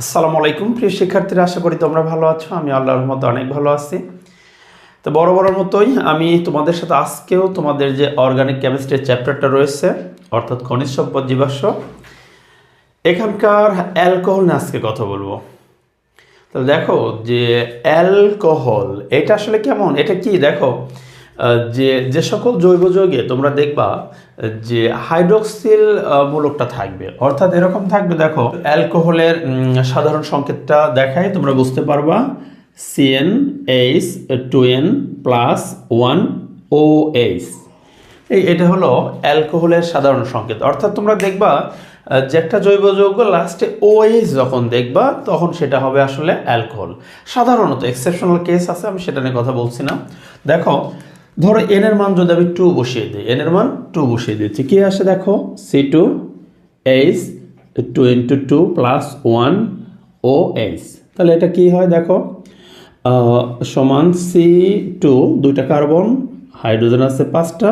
আসসালামু আলাইকুম প্রিয় শিক্ষার্থীরা, আশা করি তোমরা ভালো আছো। আমি আল্লাহর রহমতে অনেক ভালো আছি। তো বরাবরের মতোই আমি তোমাদের সাথে আজকেও তোমাদের যে অর্গানিক কেমিস্ট্রির চ্যাপ্টারটা রয়েছে, অর্থাৎ খনিজ সম্পদ জীবাশ্ম, এখানকার অ্যালকোহল নিয়ে আজকে কথা বলবো। তাহলে দেখো যে অ্যালকোহল এটা আসলে কেমন, এটা কি দেখো, যে যে সকল জৈব যৌগে তোমরা দেখবা যে হাইড্রক্সিল মূলকটা থাকবে, অর্থাৎ এরকম থাকবে। দেখো অ্যালকোহলের সাধারণ সংকেতটা দেখায়, তোমরা বুঝতে পারবা CnH2n প্লাস 1OH। এটা হলো অ্যালকোহলের সাধারণ সংকেত। অর্থাৎ তোমরা দেখবা যে একটা জৈব যৌগ লাস্টে OH যখন দেখবা তখন সেটা হবে আসলে অ্যালকোহল। সাধারণত এক্সেপশনাল কেস আছে, আমি সেটা নিয়ে কথা বলছি না। দেখো ধরো এন এর মান যদি আমি 2 বসিয়ে দিই, এন এর মান 2 বসিয়ে দিচ্ছি, কি আসে দেখো C2H2 প্লাস 1OH। তাহলে এটা কি হয় দেখো, সমান C2, দুইটা কার্বন, হাইড্রোজেন আছে 5টা,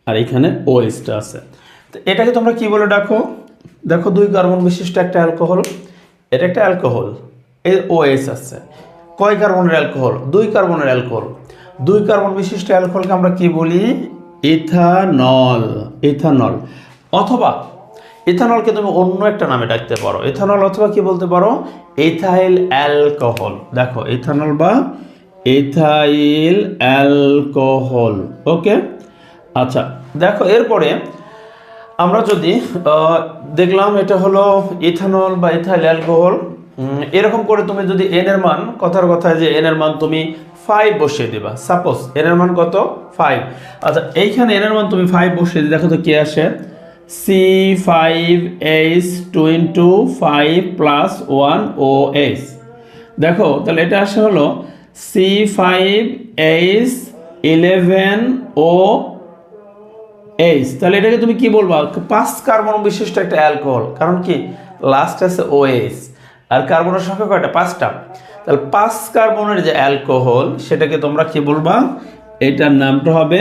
আর এখানে OH-টা আছে। তো এটাকে তোমরা কি বলে ডাকো, দেখো 2 কার্বন বিশিষ্ট একটা অ্যালকোহল, এটা একটা অ্যালকোহল, এর OH আছে। কয় কার্বনের অ্যালকোহল? 2 কার্বনের অ্যালকোহল। 2 কার্বন বিশিষ্ট অ্যালকোহলকে আমরা কি বলি? ইথানল। ইথানল অথবা ইথানলকে তুমি অন্য একটা নামে ডাকতে পারো, ইথানল অথবা কি বলতে পারো, ইথাইল অ্যালকোহল। দেখো ইথানল বা ইথাইল অ্যালকোহল। ওকে, আচ্ছা দেখো এরপরে আমরা যদি দেখলাম এটা হলো ইথানল বা ইথাইল অ্যালকোহল, এরকম করে তুমি যদি এন এর মান, কথার কথায় যে এন এর মান তুমি 5 বসিয়ে দিবা, সাপোজ এন এর মান কত 5। আচ্ছা এইখানে এন এর মান তুমি 5 বসিয়ে দিই, দেখো তো কি আসে, C5H2 প্লাস 1OH। দেখো তাহলে এটা আসে হলো C5H11OH। তাহলে এটাকে তুমি কি বলবা? 5 কার্বন বিশিষ্ট একটা অ্যালকোহল, কারণ কি লাস্ট আছে OH, আর কার্বনের সংখ্যা কয়টা? 5টা। তাহলে 5 কার্বনের যে অ্যালকোহল সেটাকে তোমরা কি বলবা? এটার নামটা হবে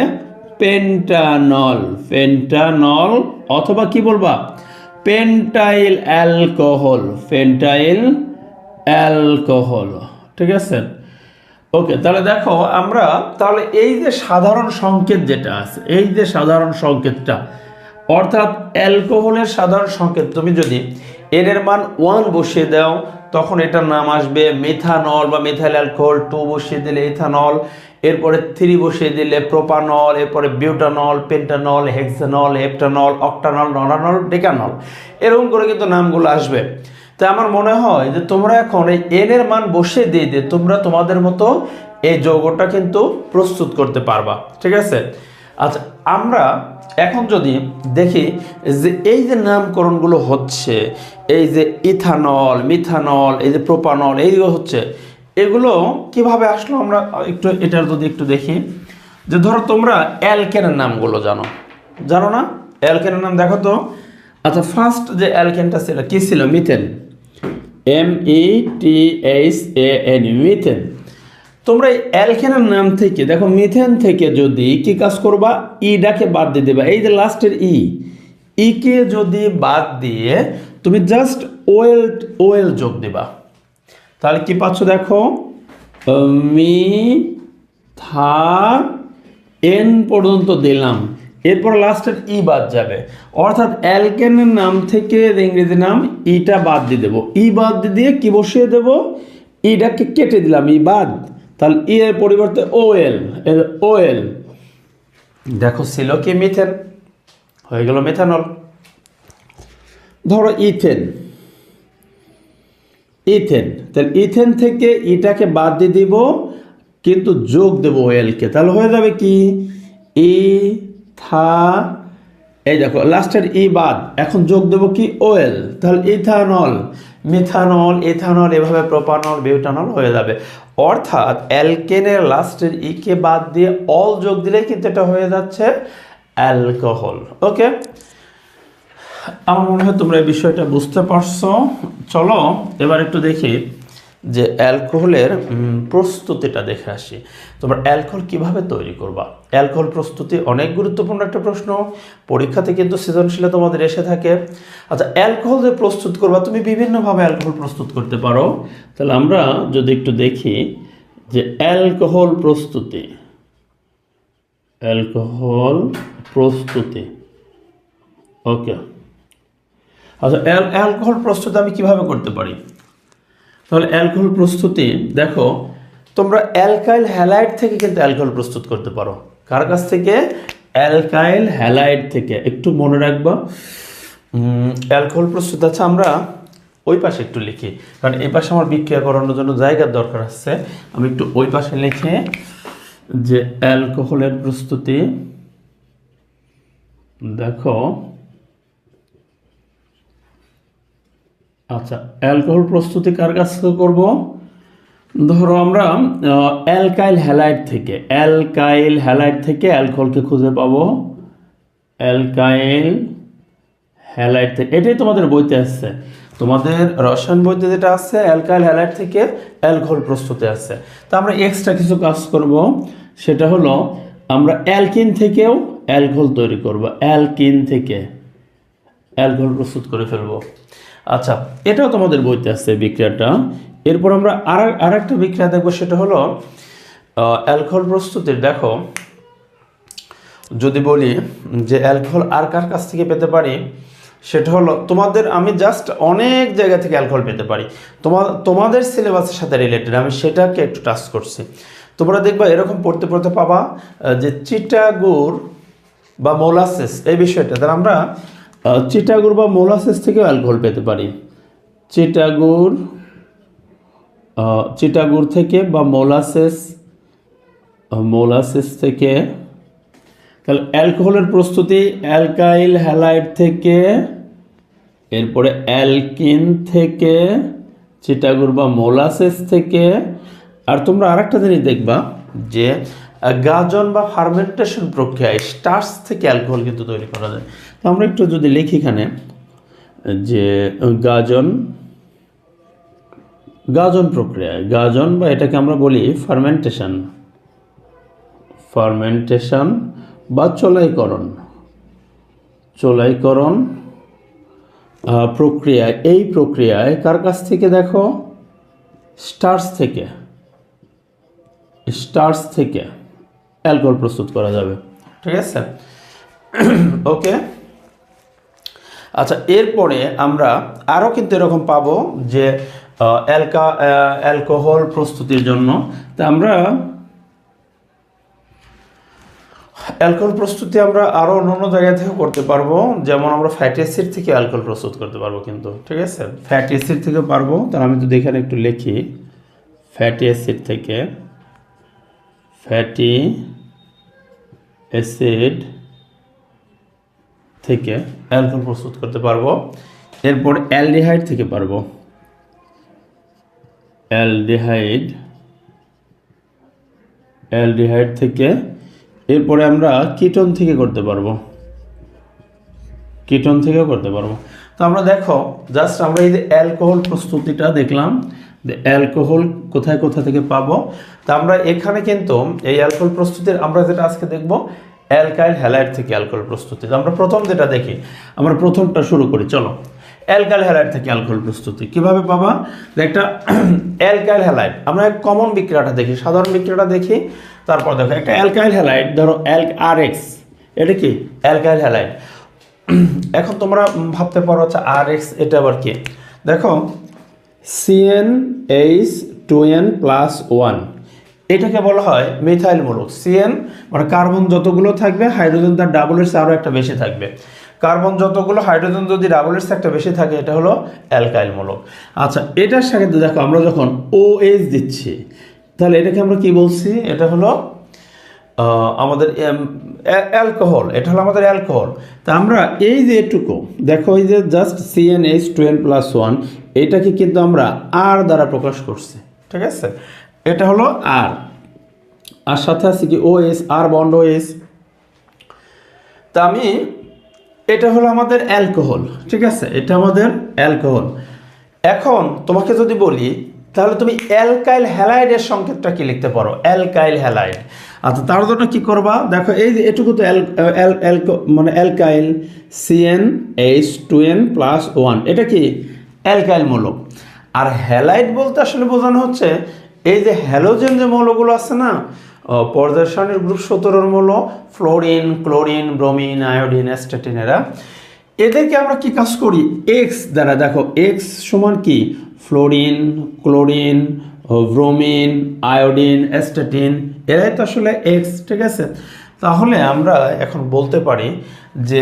পেন্টানল। পেন্টানল অথবা কি বলবা? পেন্টাইল অ্যালকোহল। পেন্টাইল অ্যালকোহল, ঠিক আছে। ওকে, তাহলে দেখো আমরা তাহলে এই যে সাধারণ সংকেত যেটা আছে, এই যে সাধারণ সংকেতটা, অর্থাৎ অ্যালকোহলের সাধারণ সংকেত তুমি যদি এন এর মান 1 বসিয়ে দাও তখন এটার নাম আসবে মিথানল বা মিথাইল অ্যালকোহল। 2 বসিয়ে দিলে ইথানল, এরপরে 3 বসিয়ে দিলে প্রোপানল, এরপরে বিউটানল, পেন্টানল, হেক্সানল, হেপ্টানল, অক্টানল, ননানল, ডেকানল, এরকম করে কিন্তু নামগুলো আসবে। তো আমার মনে হয় যে তোমরা এখন এই এন এর মান বসিয়ে দিয়ে তোমরা তোমাদের মতো এই যৌগটা কিন্তু প্রস্তুত করতে পারবা, ঠিক আছে। আচ্ছা আমরা এখন যদি দেখি যে এই যে নামকরণগুলো হচ্ছে, এই যে ইথানল, মিথানল, এই যে প্রোপানল, এইগুলো হচ্ছে, এগুলো কিভাবে আসলো আমরা একটু এটার যদি একটু দেখি। যে ধরো তোমরা অ্যালকেনের নামগুলো জানো, জানো না? অ্যালকেনের নাম দেখো তো। আচ্ছা ফার্স্ট যে অ্যালকেনটা ছিল কি ছিল? Methane, METHAN, methane. তোমরা এই অ্যালকেনের নাম থেকে দেখো, মিথেন থেকে যদি কি কাজ করবা, ইডাকে বাদ দিয়ে দেবা, এই যে লাস্টের কে যদি বাদ দিয়ে তুমি জাস্ট ওয়েল যোগ দেবা, তাহলে কি পাচ্ছ দেখো, মিথাএন পর্যন্ত দিলাম, এরপর লাস্টের বাদ যাবে। অর্থাৎ অ্যালকেনের নাম থেকে ইংরেজি নাম ইটা বাদ দিয়ে দেবো, বাদ দিয়ে কি বসিয়ে দেবো, ইটাকে কেটে দিলাম, বাদ, তাহলে এর পরিবর্তে ওয়েল। দেখো ছিল কি মিথেন, হয়ে গেল মেথানল। ধরো ইথেন, তাহলে ইথেন থেকে ইটাকে বাদ দিয়ে দিব কিন্তু যোগ দেব ওয়েলকে, তাহলে হয়ে যাবে কি এই দেখো লাস্টের বাদ, এখন যোগ দেব কি ওয়েল, তাহলে ইথানল, মিথানল, ইথানল, এভাবে প্রোপানল, বিউটানল হয়ে যাবে। অর্থাৎ অ্যালকেনের লাস্টের কে বাদ দিয়ে অল যোগ দিলে কিন্তু এটা হয়ে যাচ্ছে অ্যালকোহল। ওকে, আমার মনে হয় তোমরা এই বিষয়টা বুঝতে পারছো। চলো এবার একটু দেখি যে অ্যালকোহলের প্রস্তুতিটা দেখে আসি। তোমরা অ্যালকোহল কিভাবে তৈরি করবা? অ্যালকোহল প্রস্তুতি অনেক গুরুত্বপূর্ণ একটা প্রশ্ন, পরীক্ষাতে কিন্তু সৃজনশীলে তোমাদের এসে থাকে। আচ্ছা, অ্যালকোহল যে প্রস্তুত করবা, তুমি বিভিন্নভাবে অ্যালকোহল প্রস্তুত করতে পারো। তাহলে আমরা যদি একটু দেখি যে অ্যালকোহল প্রস্তুতি, অ্যালকোহল প্রস্তুতি, ওকে। আচ্ছা, অ্যালকোহল প্রস্তুতি আমি কিভাবে করতে পারি? তাহলে অ্যালকোহল প্রস্তুতি দেখো, তোমরা অ্যালকাইল হ্যালাইড থেকে কিন্তু অ্যালকোহল প্রস্তুত করতে পারো। কার কাছ থেকে? অ্যালকাইল হ্যালাইড থেকে। একটু মনে রাখবা অ্যালকোহল প্রস্তুত। আচ্ছা, আমরা ওই পাশে একটু লিখি, কারণ এই পাশে আমার বিক্রিয়া করানোর জন্য জায়গার দরকার আছে। আমি একটু ওই পাশে লিখি যে অ্যালকোহলের প্রস্তুতি দেখো। আচ্ছা, অ্যালকোহল প্রস্তুতি কার কাছ থেকে করবো? ধরো আমরা অ্যালকাইল হ্যালাইড থেকে, অ্যালকাইল হ্যালাইড থেকে অ্যালকোহলকে খুঁজে পাবো। অ্যালকাইল হ্যালাইড থেকে, এটাই তোমাদের বইতে আসছে, তোমাদের রসায়ন বইতে যেটা আছে অ্যালকাইল হ্যালাইড থেকে অ্যালকোহল প্রস্তুতি আছে। তা আমরা এক্সট্রা কিছু কাজ করব, সেটা হলো আমরা অ্যালকিন থেকেও অ্যালকোহল তৈরি করব, অ্যালকিন থেকে অ্যালকোহল প্রস্তুত করে ফেলবো। আচ্ছা, এটাও তোমাদের বইতে আছে বিক্রিয়াটা। এরপর আমরা আর একটা বিক্রিয়া দেখবো, সেটা হলো অ্যালকোহল প্রস্তুতির। দেখো, যদি বলি যে অ্যালকোহল আর কার কাছ থেকে পেতে পারি, সেটা হলো তোমাদের, আমি জাস্ট অনেক জায়গা থেকে অ্যালকোহল পেতে পারি, তোমাদের সিলেবাসের সাথে রিলেটেড, আমি সেটাকে একটু টাচ করছি। তোমরা দেখবা এরকম পড়তে পড়তে পাবা যে চিটাগুড় বা মোলাসেস, এই বিষয়টা। তাহলে আমরা চিটাগুড় বা মোলাসেস থেকেও অ্যালকোহল পেতে পারি। চিটাগুড় থেকে বা মোলাসেস থেকে। তাহলে অ্যালকোহলের প্রস্তুতি অ্যালকাইল হ্যালাইড থেকে, এরপরে অ্যালকিন থেকে, চিটাগুড় বা মোলাসেস থেকে। আর তোমরা আরেকটা জিনিস দেখবা যে গাজন বা ফার্মেন্টেশন প্রক্রিয়ায় স্টার্চ থেকে অ্যালকোহল কিন্তু তৈরি করা যায়। তো আমরা একটু যদি লিখি এখানে যে গাজন প্রক্রিয়ায়, গাজন বা এটাকে আমরা বলি ফার্মেন্টেশন বা চোলাইকরণ প্রক্রিয়ায়, এই প্রক্রিয়ায় কার কাছ থেকে? দেখো, স্টার্চ থেকে অ্যালকোহল প্রস্তুত করা যাবে। ঠিক আছে, ওকে। আচ্ছা, এরপরে আমরা আরও কিন্তু এরকম পাবো যে অ্যালকোহল প্রস্তুতির জন্য। তা আমরা অ্যালকোহল প্রস্তুতি আমরা আরও অন্য জায়গা থেকে করতে পারবো, যেমন আমরা ফ্যাটি অ্যাসিড থেকে অ্যালকোহল প্রস্তুত করতে পারবো কিন্তু। ঠিক আছে, ফ্যাটি অ্যাসিড থেকে পারবো। তাহলে আমি যদি এখানে একটু লিখি ফ্যাটি অ্যাসিড থেকে অ্যালকোহল প্রস্তুত করতে পারবো। এরপর অ্যালডিহাইড থেকে পারবো, অ্যালডিহাইড থেকে। এরপরে আমরা কিটোন থেকেও করতে পারবো। তো আমরা দেখো, জাস্ট আমরা এই যে অ্যালকোহল প্রস্তুতিটা দেখলাম, যে অ্যালকোহল কোথা থেকে পাবো। তা আমরা এখানে কিন্তু এই অ্যালকোহল প্রস্তুতির আমরা যেটা আজকে দেখবো অ্যালকাইল হ্যালাইড থেকে অ্যালকোহল প্রস্তুতি। আমরা প্রথম যেটা দেখি, আমরা প্রথমটা শুরু করি। চলো, অ্যালকাইল হ্যালাইড থেকে অ্যালকোহল প্রস্তুতি কিভাবে পাবা? একটা অ্যালকাইল হ্যালাইড, আমরা কমন বিক্রিয়াটা দেখি, সাধারণ বিক্রিয়াটা দেখি, তারপর দেখো একটা অ্যালকাইল হ্যালাইড, ধরো RX, এটা কি অ্যালকাইল হ্যালাইড। এখন তোমরা ভাবতে পারো আচ্ছা RX এটা আবার কি? দেখো CnH2n+1, এটাকে বলা হয় মিথাইল মূলক। CN মানে কার্বন যতগুলো থাকবে, হাইড্রোজেন তার ডাবলের চেয়ে আরও একটা বেশি থাকবে। কার্বন যতগুলো, হাইড্রোজেন যদি ডাবলের চেয়ে একটা বেশি থাকে, এটা হলো অ্যালকাইল মূলক। আচ্ছা, এটার সাথে দেখো আমরা যখন OH দিচ্ছি, তাহলে এটাকে আমরা কি বলছি? এটা হলো আমাদের অ্যালকোহল, এটা হলো আমাদের অ্যালকোহল। তা আমরা এই যে এটুকু দেখো, এই যে জাস্ট CnH2n+1, এটাকে কিন্তু আমরা R দ্বারা প্রকাশ করছি। ঠিক আছে, এটা হলো R, আর সাথে আছে কি OH, R বন্ড OH। তা আমি, এটা হলো আমাদের অ্যালকোহল। ঠিক আছে, এটা আমাদের অ্যালকোহল। এখন তোমাকে যদি বলি তাহলে তুমি অ্যালকাইল হ্যালাইডের সংকেতটা কি লিখতে পারো, অ্যালকাইল হ্যালাইড। আচ্ছা তার জন্য কি করবা, দেখো এই যে এটুকু তো মানে অ্যালকাইল CnH2n+1, এটা কি অ্যালকাইল মৌল। আর হ্যালাইড বলতে আসলে বোঝানো হচ্ছে এই যে হ্যালোজেন যে মৌলগুলো আছে না, পর্যায় সারণীর গ্রুপ 17 মৌল, fluorine, chlorine, bromine, iodine, astatine, এদেরকে আমরা কি কাজ করি, এক্স দ্বারা। দেখো এক্স সমান কি, fluorine, chlorine, bromine, iodine, astatine, এরাই তো আসলে এক্স, ঠিক আছে। তাহলে আমরা এখন বলতে পারি যে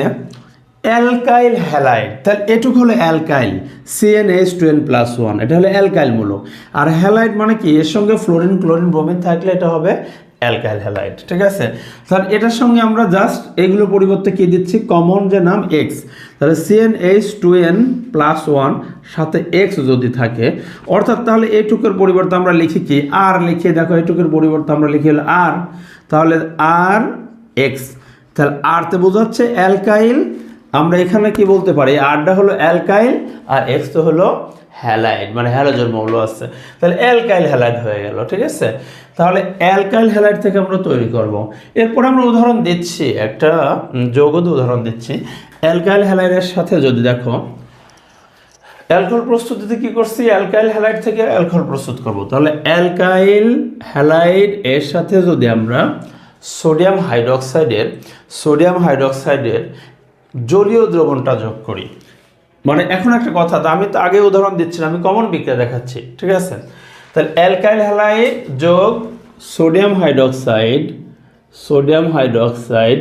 অ্যালকাইল হ্যালাইড, তাহলে এটুকু হলো অ্যালকাইল CnH2n+1, এটা হলো অ্যালকাইল মূলক। আর হ্যালাইড মানে কি, এর সঙ্গে ফ্লোরিন, ক্লোরিন, ব্রোমিন থাকলে এটা হবে অ্যালকাইল হ্যালাইড, ঠিক আছে। তাহলে এটার সঙ্গে আমরা জাস্ট এগুলো পরিবর্তে কি দিচ্ছি, কমন যে নাম এক্স, তাহলে CnH2n+1 সাথে এক্স যদি থাকে, অর্থাৎ তাহলে এইটুকুর পরিবর্তে আমরা লিখি কি, আর লিখে, দেখো এইটুকুর পরিবর্তে আমরা লিখি হলো আর, তাহলে আর এক্স, তাহলে আরতে বোঝাচ্ছে অ্যালকাইল। আমরা এখানে কি বলতে পারি, আরটা হলো অ্যালকাইল আর এক্স তো হলো হ্যালাইড, মানে হ্যালোজেন মৌল আছে, তাহলে অ্যালকাইল হ্যালাইড হয়ে গেল, ঠিক আছে। তাহলে অ্যালকাইল হ্যালাইড থেকে আমরা তৈরি করব। এরপর আমরা উদাহরণ দিচ্ছি, একটা যৌগদ উদাহরণ দিচ্ছি। অ্যালকাইল হ্যালাইডের সাথে যদি দেখো অ্যালকোহল প্রস্তুতিতে কি করছি, অ্যালকাইল হ্যালাইড থেকে অ্যালকোহল প্রস্তুত করব। তাহলে অ্যালকাইল হ্যালাইড এর সাথে যদি আমরা সোডিয়াম হাইড্রোক্সাইডের জলীয় দ্রবণটা যোগ করি, মানে এখন একটা কথা, আমি তো আগে উদাহরণ দিচ্ছি না, আমি কমন বিক্রিয়া দেখাচ্ছি, ঠিক আছে। তাহলে অ্যালকাইল হ্যালাইড যোগ সোডিয়াম হাইড্রোক্সাইড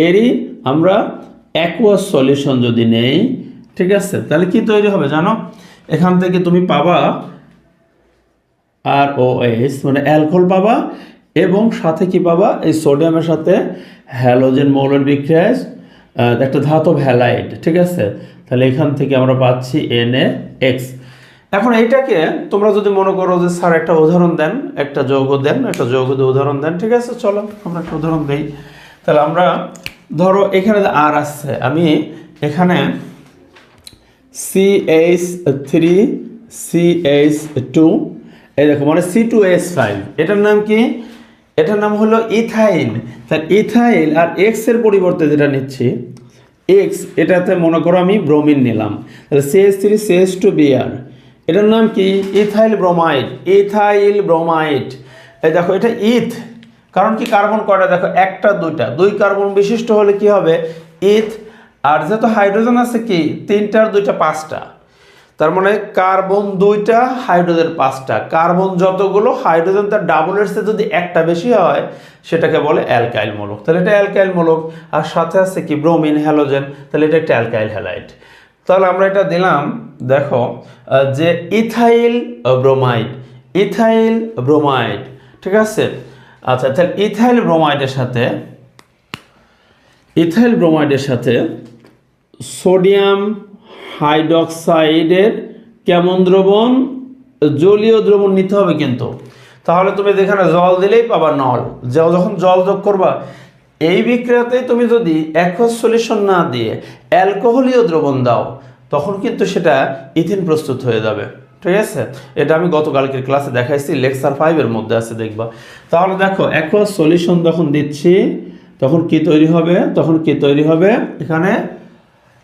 এরই আমরা অ্যাকুয়াস সলিউশন যদি নেই, ঠিক আছে, তাহলে কি তৈরি হবে জানো, এখান থেকে তুমি পাবা ROH, মানে অ্যালকোহল পাবা, এবং সাথে কি পাবা, এই সোডিয়ামের সাথে হ্যালোজেন মৌলের বিক্রিয়ায় একটা ধাতব হ্যালাইড, ঠিক আছে। তাহলে এখান থেকে আমরা পাচ্ছি NaX। এখন এইটাকে তোমরা যদি মনে করো যে স্যার একটা উদাহরণ দেন, একটা যৌগ দেন, একটা যৌগ উদাহরণ দেন, ঠিক আছে, চলো আমরা একটা উদাহরণ দিই। তাহলে আমরা ধরো এখানে যে আর আসছে, আমি এখানে CH3CH2, এই দেখো মানে C2H5, এটার নাম কি, এটার নাম হলো ইথাইল। তাহলে ইথাইল আর এক্স এর পরিবর্তে যেটা নিচ্ছি এক্স, এটাতে মনে করো আমি ব্রোমিন নিলাম, তাহলে CH3CH2Br, এটার নাম কি, ইথাইল ব্রোমাইড। এই দেখো এটা ইথ, কারণ কি কার্বন কয়টা, দেখো একটা দুইটা, দুই কার্বন বিশিষ্ট হলে কি হবে ইথ। আর যেহেতু হাইড্রোজেন আছে কি, তিনটার দুইটা পাঁচটা, তার মানে কার্বন দুইটা, হাইড্রোজেন পাঁচটা, কার্বন যতগুলো, হাইড্রোজেন তার ডাবলের চেয়ে যদি একটা বেশি হয় সেটাকে বলে অ্যালকাইল মূলক। তাহলে এটা অ্যালকাইল মূলক, আর সাথে আছে কি ব্রোমিন, হ্যালোজেন, তাহলে এটা একটা অ্যালকাইল হ্যালাইড। তাহলে আমরা এটা দিলাম, দেখো যে ইথাইল ব্রোমাইড, ঠিক আছে। আচ্ছা তাহলে ইথাইল ব্রোমাইডের সাথে সোডিয়াম হাইড্রোক্সাইডের কেমন দ্রবণ, জলীয় দ্রবণ নিতে হবে কিন্তু। তাহলে তুমি যেখানে জল দিলেই পাবা নল, যখন জল যোগ করবা এই বিক্রিয়াতে তুমি যদি অ্যাকুয়াস সলিউশন না দিয়ে অ্যালকোহলীয় দ্রবণ দাও, তখন কিন্তু সেটা ইথিন প্রস্তুত হয়ে যাবে, ঠিক আছে। এটা আমি গতকালকের ক্লাসে দেখাইছি, লেকচার 5 এর মধ্যে আছে, দেখবা। তাহলে দেখো অ্যাকুয়াস সলিউশন যখন দিচ্ছি তখন কি তৈরি হবে, এখানে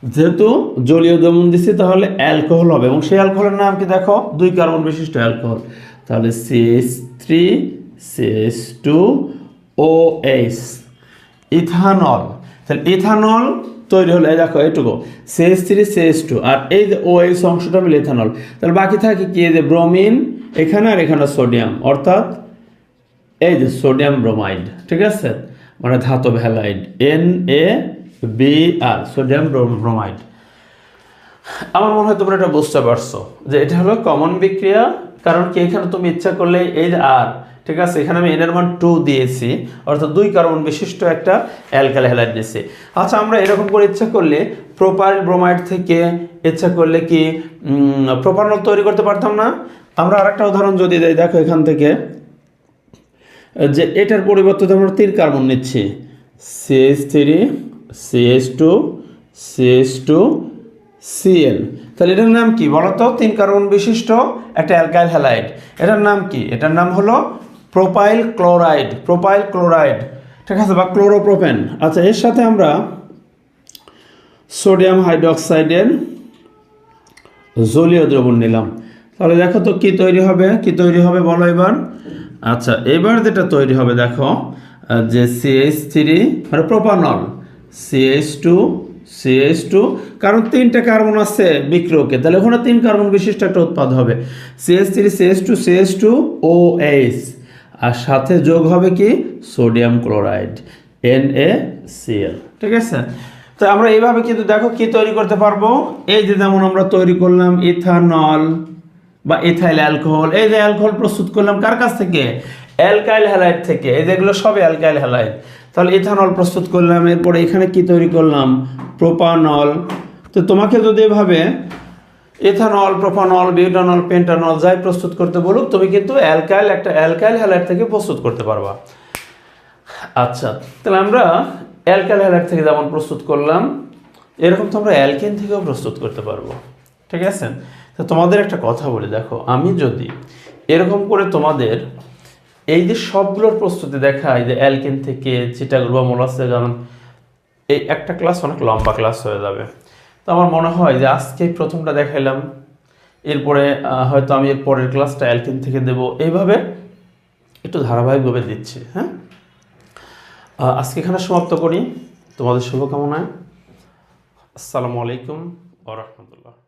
যেহেতু জলীয় দ্রবণ দিচ্ছি তাহলে অ্যালকোহল হবে, এবং সেই অ্যালকোহলের নাম কি, দেখো দুই কার্বন বিশিষ্ট অ্যালকোহল, তাহলে CH3CH2OH, ইথানল। তাহলে ইথানল তৈরি হলো, এই দেখো এইটুকু CH3CH2, আর এই যে OH অংশটা মিলে ইথানল। তাহলে বাকি থাকে কি, এই যে ব্রোমিন এখানে, আর এখানে সোডিয়াম, অর্থাৎ এই যে সোডিয়াম ব্রোমাইড, ঠিক আছে, মানে ধাতব হ্যালাইড NaBr, সোডিয়াম ব্রোমাইড। আমার মনে হয় তোমরা এটা বুঝতে পারছো যে এটা হলো কমন বিক্রিয়া, কারণ কি এখানে তুমি ইচ্ছা করলে এই যে আর, ঠিক আছে, এখানে আমি এনের মান 2 দিয়েছি, অর্থাৎ দুই কার্বন বিশিষ্ট একটা অ্যালকাইল হ্যালাইড দিয়েছি। আচ্ছা আমরা এরকম করে ইচ্ছা করলে প্রোপাইল ব্রোমাইড থেকে ইচ্ছা করলে কি প্রোপানল তৈরি করতে পারতাম না। আমরা আরেকটা উদাহরণ যদি দেই, দেখো এখান থেকে যে এটার পরিবর্তে আমরা 3 কার্বন নিচ্ছি, CH3CH2CH2Cl, তাহলে এটার নাম কি বলো তো? 3 কার্বন বিশিষ্ট একটা অ্যালকাইল হ্যালাইড। এটার নাম কি? এটার নাম হলো প্রোপাইল ক্লোরাইড। প্রোপাইল ক্লোরাইড, ঠিক আছে, বা ক্লোরোপ্রোপেন। আচ্ছা, এর সাথে আমরা সোডিয়াম হাইড্রোক্সাইডের জলীয় দ্রবণ নিলাম। তাহলে দেখো তো কি তৈরি হবে, কি তৈরি হবে বলো এবার। আচ্ছা, এবার যেটা তৈরি হবে দেখো, যে CH3 মানে প্রোপানল, CH2, কারণ 3টে কার্বন আছে বিক্রিয়কে, তাহলে ওখানে 3 কার্বন বিশিষ্ট একটা উৎপাদ হবে। CH3, CH2OH, আর সাথে যোগ হবে কি সোডিয়াম ক্লোরাইড, NaCl, ঠিক আছে। তো আমরা এইভাবে কিন্তু দেখো কি তৈরি করতে পারবো। এই যে যেমন আমরা তৈরি করলাম ইথানল বা ইথাইল অ্যালকোহল, এই যে অ্যালকোহল প্রস্তুত করলাম কার কাছ থেকে? অ্যালকাইল হ্যালাইড থেকে। এই যেগুলো সবই অ্যালকাইল হ্যালাইড। তাহলে ইথানল প্রস্তুত করলাম, এরপরে এখানে কি তৈরি করলাম? প্রোপানল। তো তোমাকে যদি এভাবে ইথানল, প্রোপানল, বিউটানল, পেন্টানল যাই প্রস্তুত করতে বলুক, তুমি কিন্তু একটা অ্যালকাইল হ্যালাইড থেকে প্রস্তুত করতে পারবা। আচ্ছা, তাহলে আমরা অ্যালকাইল হ্যালাইড থেকে যেমন প্রস্তুত করলাম, এরকম তোমরা অ্যালকেন থেকেও প্রস্তুত করতে পারবো, ঠিক আছে। তো তোমাদের একটা কথা বলি, দেখো আমি যদি এরকম করে তোমাদের এই যে সবগুলোর প্রস্তুতি দেখাই, যে অ্যালকেন থেকে চিটাগোর বা মোলাসে, কারণ এই একটা ক্লাস অনেক লম্বা ক্লাস হয়ে যাবে। তো আমার মনে হয় যে আজকে প্রথমটা দেখাইলাম, এরপরে হয়তো আমি এর পরের ক্লাসটা অ্যালকেন থেকে দেব, এইভাবে একটু ধারাবাহিকভাবে দিচ্ছি। হ্যাঁ, আজকে এখানে সমাপ্ত করি। তোমাদের শুভকামনায়। আসসালামু আলাইকুম ওয়া রাহমাতুল্লাহ।